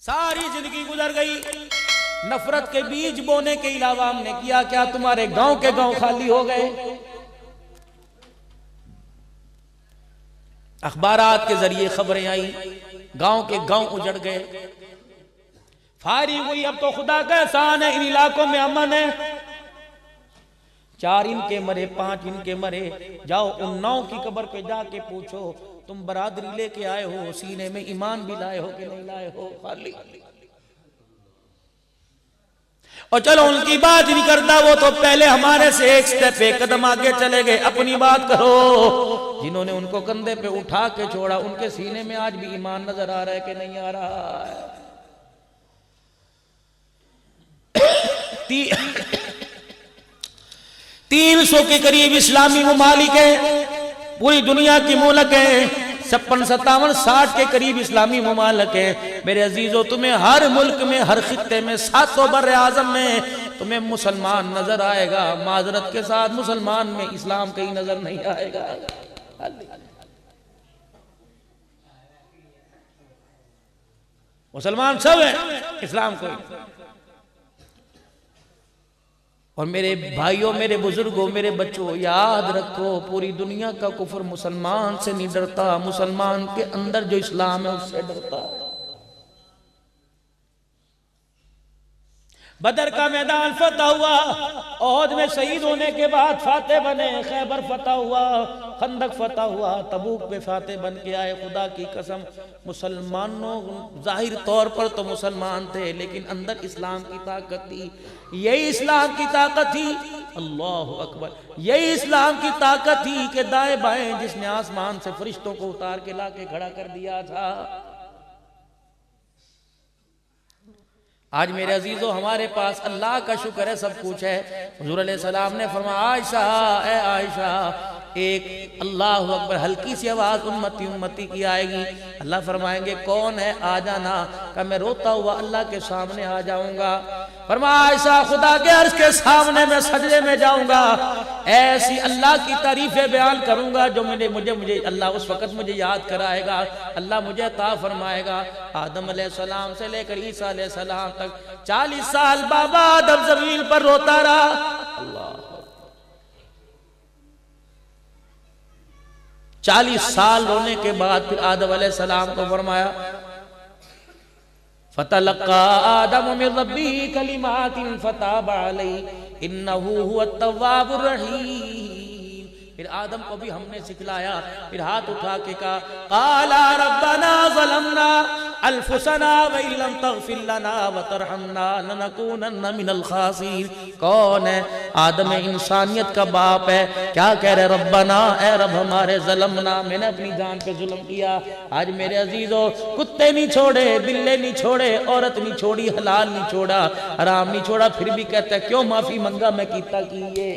ساری زندگی گزر گئی، نفرت کے بیج بونے کے علاوہ ہم نے کیا کیا؟ تمہارے گاؤں کے گاؤں خالی ہو گئے، اخبارات کے ذریعے خبریں آئیں، گاؤں کے گاؤں اجڑ گئے، فائرنگ ہوئی۔ اب تو خدا کا احسان ہے ان علاقوں میں امن ہے، 4 ان کے مرے، 5 ان کے مرے، جاؤ ان 9 کی قبر پہ جا کے پوچھو تم برادری لے کے آئے ہو، سینے میں ایمان بھی لائے ہو کہ نہیں لائے ہو؟ خالی۔ اور چلو ان کی بات نہیں کرتا، وہ تو پہلے ہمارے سے ایک سٹیپ ایک قدم آگے چلے گئے، اپنی بات کرو۔ جنہوں نے ان کو کندھے پہ اٹھا کے چھوڑا ان کے سینے میں آج بھی ایمان نظر آ رہا ہے کہ نہیں آ رہا ہے؟ 300 کے قریب اسلامی ممالک ہیں، پوری دنیا کی ملک ہیں، 56 57 60 کے قریب اسلامی ممالک ہیں۔ میرے عزیزو، تمہیں ہر ملک میں، ہر خطے میں، 7 بر اعظم میں تمہیں مسلمان نظر آئے گا، معذرت کے ساتھ مسلمان میں اسلام کہیں نظر نہیں آئے گا۔ مسلمان سب ہیں، اسلام کوئی۔ اور میرے بھائیوں، میرے بزرگوں، میرے بچوں، یاد رکھو پوری دنیا کا کفر مسلمان سے نہیں ڈرتا، مسلمان کے اندر جو اسلام ہے اس سے ڈرتا ہے۔ بدر کا میدان فتح ہوا، احد میں شہید ہونے کے بعد فاتح بنے، خیبر فتح ہوا، خندق فتح ہوا، تبوک پہ فاتح بن کے آئے۔ خدا کی قسم مسلمانوں ظاہر طور پر تو مسلمان تھے لیکن اندر اسلام کی طاقت تھی۔ یہی اسلام کی طاقت تھی، اللہ اکبر، یہی اسلام کی طاقت تھی کہ دائیں بائیں جس نے آسمان سے فرشتوں کو اتار کے لا کے کھڑا کر دیا تھا۔ آج میرے عزیزو ہمارے پاس اللہ کا شکر ہے سب کچھ ہے۔ حضور علیہ السلام نے فرمایا عائشہ، اے عائشہ، ایک اللہ اکبر ہلکی سی آواز امتی امتی کی آئے گی، اللہ فرمائیں گے کون ہے؟ آ جانا۔ کہ میں روتا ہوا اللہ کے سامنے آ جاؤں گا۔ فرمایا عائشہ، خدا کے عرش کے سامنے میں سجدے میں جاؤں گا، ایسی اللہ کی تعریفیں بیان کروں گا جو مجھے اللہ اس وقت مجھے یاد کرائے گا، اللہ مجھے عطا فرمائے گا۔ آدم علیہ السلام سے لے کر عیسیٰ علیہ السلام تک 40 سال بابا آدم زمین پر روتا رہا۔ اللہ 40 سال رونے کے بعد پھر آدم علیہ السلام کو فرمایا فَتَلَقَّى آدَمُ مِن رَبِّهِ كَلِمَاتٍ فَتَابَ عَلَيْهِ إِنَّهُ هُوَ التَّوَّابُ الرَّحِيمُ۔ پھر آدم کو بھی ہم نے سکھلایا، پھر ہاتھ اٹھا کے کہا قَالَ رَبَّنَا ظَلَمْنَا أَنفُسَنَا وَإِن لَّمْ تَغْفِرْ لَنَا وَتَرْحَمْنَا لَنَكُونَنَّ مِنَ الْخَاسِرِينَ۔ کون ہے؟ آدم انسانیت کا باپ ہے۔ کیا کہہ رہے؟ ربنا، اے رب ہمارے، ظلمنا، میں نے اپنی جان پہ ظلم کیا۔ آج میرے عزیزو کتے نہیں چھوڑے، بلے نہیں چھوڑے، عورت نہیں چھوڑی، حلال نہیں چھوڑا، حرام نہیں چھوڑا، پھر بھی کہتا ہے کیوں معافی منگا میں کیتا کیے۔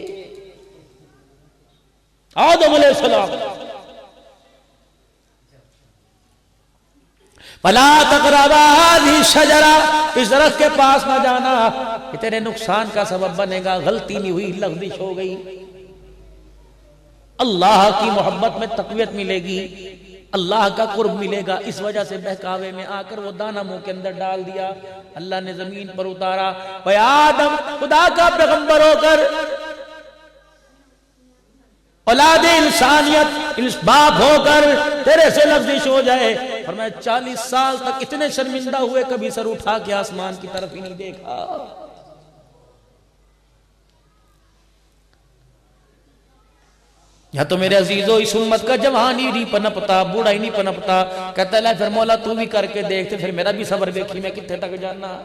آدم علیہ السلام فَلَا تَقْرَبَا هَٰذِهِ الشَّجَرَةَ، اس درخت کے پاس نہ جانا، یہ تیرے نقصان کا سبب بنے گا۔ غلطی نہیں ہوئی، لغزش ہو گئی۔ اللہ کی محبت میں تقویت ملے گی، اللہ کا قرب ملے گا، اس وجہ سے بہکاوے میں آ کر وہ دانہ منہ کے اندر ڈال دیا، اللہ نے زمین پر اتارا۔ اے آدم، خدا کا پیغمبر ہو کر اولاد انسانیت باپ ہو کر تیرے سے لغزش ہو جائے۔ فرمایا 40 سال تک اتنے شرمندہ ہوئے کبھی سر اٹھا کے آسمان کی طرف ہی نہیں دیکھا۔ یا تو میرے عزیزو اس امت کا جوان ہی نہیں پنپتا، بوڑھا ہی نہیں پنپتا، کہتا ہے پھر مولا تو بھی کر کے دیکھتے، پھر میرا بھی صبر دیکھی میں کتنے تک جانا۔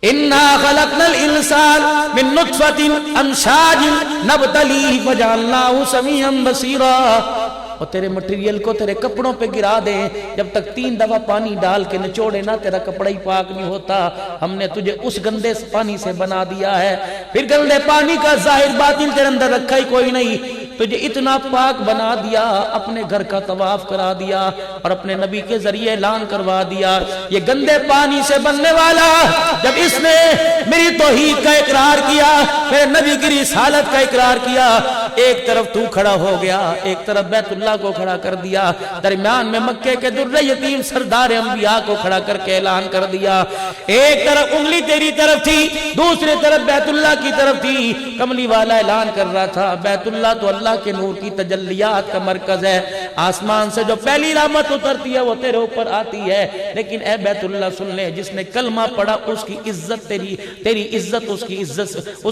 اِنَّا خَلَقْنَا الْإِنسَانَ مِن نُطْفَةٍ أَمْشَاجٍ نَبْتَلِيهِ فَجَعَلْنَاهُ سَمِيعًا بَصِيرًا۔ اور تیرے مٹیریل کو تیرے کپڑوں پہ گرا دیں، جب تک 3 دفعہ پانی ڈال کے نچوڑے نہ تیرا کپڑا ہی پاک نہیں ہوتا۔ ہم نے تجھے اس گندے پانی سے بنا دیا ہے، پھر گندے پانی کا ظاہر باطن تیرے اندر رکھا ہی کوئی نہیں، تجھے اتنا پاک بنا دیا، اپنے گھر کا طواف کرا دیا اور اپنے نبی کے ذریعے اعلان کروا دیا یہ گندے پانی سے بننے والا جب اس نے میری توحید کا اقرار کیا، میرے نبی کی رسالت کا اقرار کیا، ایک طرف تو کھڑا ہو گیا، ایک طرف بیت اللہ کو کھڑا کر دیا، درمیان میں مکے کے در یتیم سردار انبیاء کو کھڑا کر کے اعلان کر دیا۔ ایک طرف انگلی تیری طرف تھی، دوسری طرف بیت اللہ کی طرف تھی۔ کملی والا اعلان کر رہا تھا بیت اللہ تو اللہ کے نور کی تجلیات کا مرکز ہے، آسمان سے جو پہلی رحمت اترتی ہے وہ تیرے اوپر آتی ہے، لیکن اے بیت اللہ سن لے، جس نے کلمہ پڑھا اس کی عزت تیری عزت اس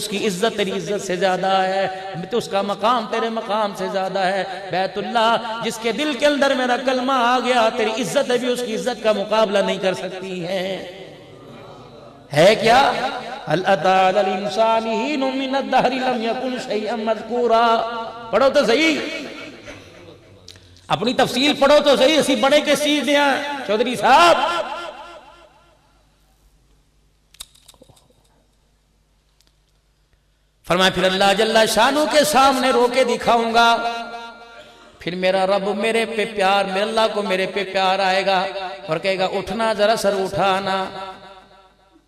کی عزت تیری عزت سے زیادہ ہے، اس کا مقام تیرے مقام سے زیادہ ہے۔ بیت اللہ جس کے دل کے اندر میرا کلمہ آ گیا، تیری عزت بھی اس کی عزت کا مقابلہ نہیں کر سکتی ہے کیا؟ هل اتى على الانسان حين من الدهر لم يكن شيئا مذكورا۔ پڑھو تو صحیح، اپنی تفصیل پڑھو تو صحیح، اسی بڑے کے چیز دیا چودھری صاحب۔ فرمایا پھر اللہ جل شانہ کے سامنے رو کے دکھاؤں گا، پھر میرا رب میرے پہ پیار، میرے اللہ کو میرے پہ پیار آئے گا اور کہے گا اٹھنا ذرا سر اٹھانا،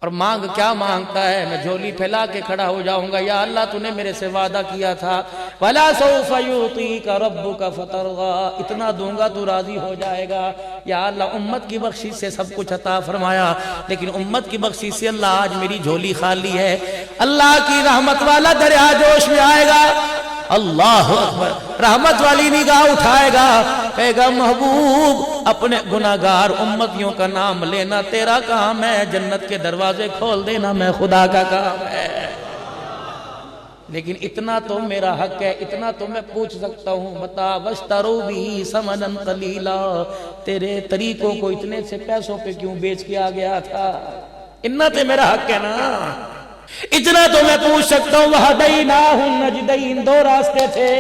اور مانگ کیا مانگتا ہے؟ میں جھولی پھیلا کے کھڑا ہو جاؤں گا، یا اللہ تو نے میرے سے وعدہ کیا تھا وَلَا سَوْفَ يُعْطِيكَ رَبُّكَ فَتَرْضَىٰ، اتنا دوں گا تو راضی ہو جائے گا۔ یا اللہ امت کی بخشش سے سب کچھ عطا فرمایا، لیکن امت کی بخشش سے اللہ آج میری جھولی خالی ہے۔ اللہ کی رحمت والا دریا جوش میں آئے گا، اللہ اکبر، رحمت والی نگاہ اٹھائے گا، کہے گا محبوب اپنے گناہگار امتیوں کا نام لینا تیرا کام ہے، جنت کے دروازے کھول دینا میں خدا کا کام ہے۔ لیکن اتنا تو میرا حق ہے، اتنا تو میں پوچھ سکتا ہوں، بتا وَاشْتَرُوا بِهِ ثَمَنًا قَلِيلًا، تیرے طریقوں کو اتنے سے پیسوں پہ کیوں بیچ کے آ گیا تھا؟ اتنا تو میرا حق ہے نا، اتنا تو میں پوچھ سکتا ہوں۔ وَهَدَيْنَاهُ النَّجْدَيْنِ، دو راستے تھے،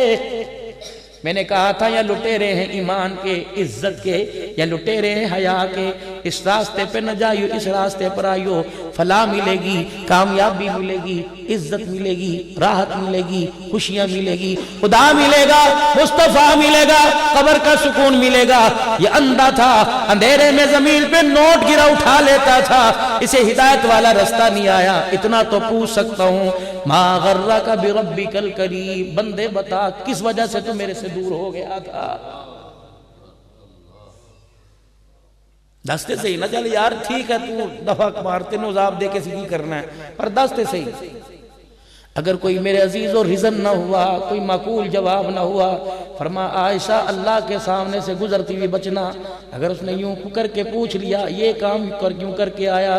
میں نے کہا تھا یا لٹیرے ہیں ایمان کے عزت کے، یا لٹیرے ہیں حیا کے، اس راستے پہ نہ جائیو، اس راستے پر آئیو، فلاح ملے گی، کامیابی ملے گی، عزت ملے گی، راحت ملے گی، خوشیاں ملے گی، خدا ملے گا، مصطفیٰ ملے گا، قبر کا سکون ملے گا۔ یہ اندھا تھا، اندھیرے میں زمین پہ نوٹ گرا اٹھا لیتا تھا، اسے ہدایت والا رستہ نہیں آیا۔ اتنا تو پوچھ سکتا ہوں، ما غرک بربک الکریم، بندے بتا کس وجہ سے تو میرے سے دور ہو گیا تھا؟ دستے سے ہی نہ چل یار ٹھیک ہے تو دفعہ مارتے نوزاب دے کے سکی کرنا ہے، پر دستے سے ہی اگر کوئی میرے عزیز و رزن نہ ہوا، کوئی معقول جواب نہ ہوا، فرما عائشہ اللہ کے سامنے سے گزرتی ہوئی بچنا، اگر اس نے یوں کر کے پوچھ لیا یہ کام کیوں کر کے آیا،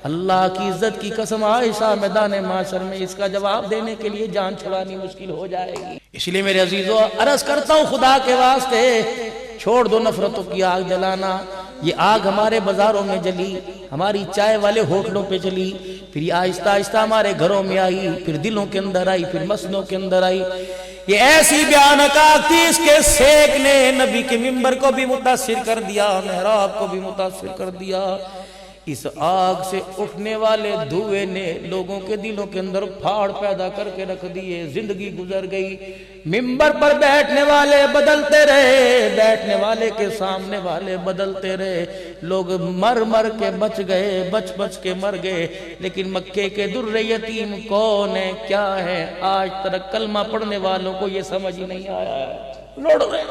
اللہ کی عزت کی قسم عائشہ میدان معاشر میں اس کا جواب دینے کے لیے جان چھڑانی مشکل ہو جائے گی۔ اس لیے میرے عزیزو عرض کرتا ہوں خدا کے واسطے، چھوڑ دو نفرتوں کی آگ جلانا۔ یہ آگ ہمارے بازاروں میں جلی، ہماری چائے والے ہوٹلوں پہ چلی، پھر یہ آہستہ آہستہ ہمارے گھروں میں آئی، پھر دلوں کے اندر آئی، پھر مسجدوں کے اندر آئی۔ یہ ایسی بیانک آگ تھی، اس کے سیک نے نبی کے منبر کو بھی متاثر کر دیا، محراب کو بھی متاثر کر دیا۔ اس آگ سے اٹھنے والے دھوئے نے لوگوں کے دلوں کے اندر پھاڑ پیدا کر کے رکھ دیے، زندگی گزر گئی۔ منبر پر بیٹھنے والے بدلتے رہے، بیٹھنے والے کے سامنے والے بدلتے رہے، لوگ مر مر کے بچ گئے، بچ کے مر گئے، لیکن مکے کے در یتیم کون ہے، کیا ہے، آج تک کلمہ پڑھنے والوں کو یہ سمجھ ہی نہیں آیا ہے، لوڑ رہے۔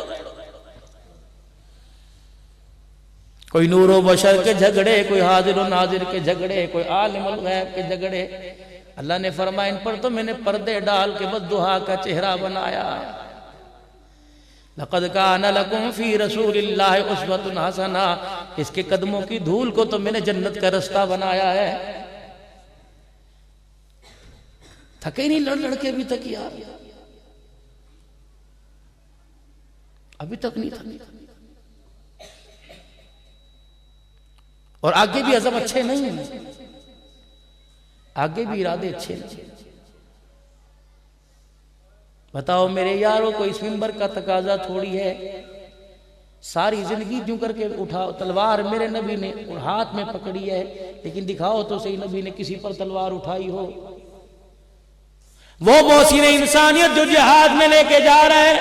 کوئی نور و بشر کے جھگڑے، کوئی حاضر و ناظر کے جھگڑے، کوئی عالم الغیب کے جھگڑے۔ اللہ نے فرمایا ان پر تو میں نے پردے ڈال کے بددعا کا چہرہ بنایا۔ لَقَدْ كَانَ لَكُمْ فِي رَسُولِ اللَّهِ أُسْوَةٌ حَسَنَةٌ، اس کے قدموں کی دھول کو تو میں نے جنت کا رستہ بنایا ہے۔ تھکے نہیں لڑکے بھی تک یار، ابھی تک نہیں تھکے، اور آگے بھی عزم اچھے نہیں ہیں، آگے بھی ارادے اچھے نہیں۔ بتاؤ میرے یاروں کو اس منبر کا تقاضا تھوڑی ہے ساری زندگی کیوں کر کے اٹھاؤ، تلوار میرے نبی نے ہاتھ میں پکڑی ہے، لیکن دکھاؤ تو صحیح نبی نے کسی پر تلوار اٹھائی ہو۔ وہ محسن انسانیت جو جہاد میں لے کے جا رہا ہے،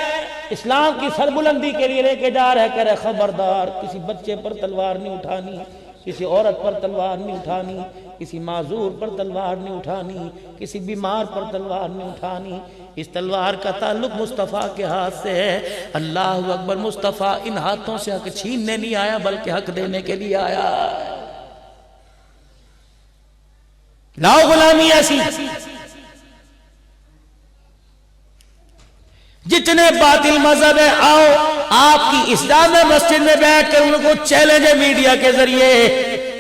اسلام کی سربلندی کے لیے لے کے جا رہا ہے، کہہ رہا ہے خبردار کسی بچے پر تلوار نہیں اٹھانی، کسی عورت پر تلوار نہیں اٹھانی، کسی معذور پر تلوار نہیں اٹھانی، کسی بیمار پر تلوار نہیں اٹھانی۔ اس تلوار کا تعلق مصطفیٰ کے ہاتھ سے ہے۔ اللہ اکبر، مصطفیٰ ان ہاتھوں سے حق چھیننے نہیں آیا بلکہ حق دینے کے لیے آیا۔ لاؤ غلامی ایسی، جتنے باطل مذہب ہیں آؤ آپ کی اسلام مسجد میں بیٹھ کر ان کو چیلنج ہے میڈیا کے ذریعے،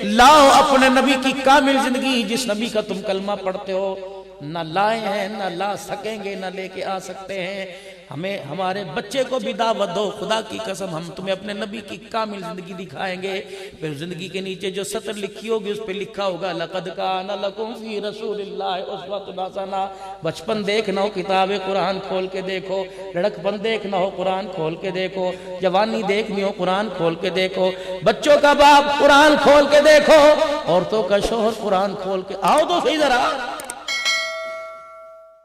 لاؤ اپنے نبی کی کامل زندگی جس نبی کا تم کلمہ پڑھتے ہو، نہ لائے ہیں نہ لا سکیں گے نہ لے کے آ سکتے ہیں۔ ہمیں ہمارے بچے کو بھی دعوت دو، خدا کی قسم ہم تمہیں اپنے نبی کی کامل زندگی دکھائیں گے۔ پھر زندگی کے نیچے جو سطر لکھی ہوگی اس پہ لکھا ہوگا لَقَدْ كَانَ لَكُمْ فِي رَسُولِ اللَّهِ أُسْوَةٌ حَسَنَةٌ۔ بچپن دیکھنا ہو کتاب قرآن کھول کے دیکھو، لڑکپن دیکھنا ہو قرآن کھول کے دیکھو، جوانی دیکھنی ہو قرآن کھول کے دیکھو، بچوں کا باپ قرآن کھول کے دیکھو، عورتوں کا شوہر قرآن کھول کے آؤ تو صحیح ذرا۔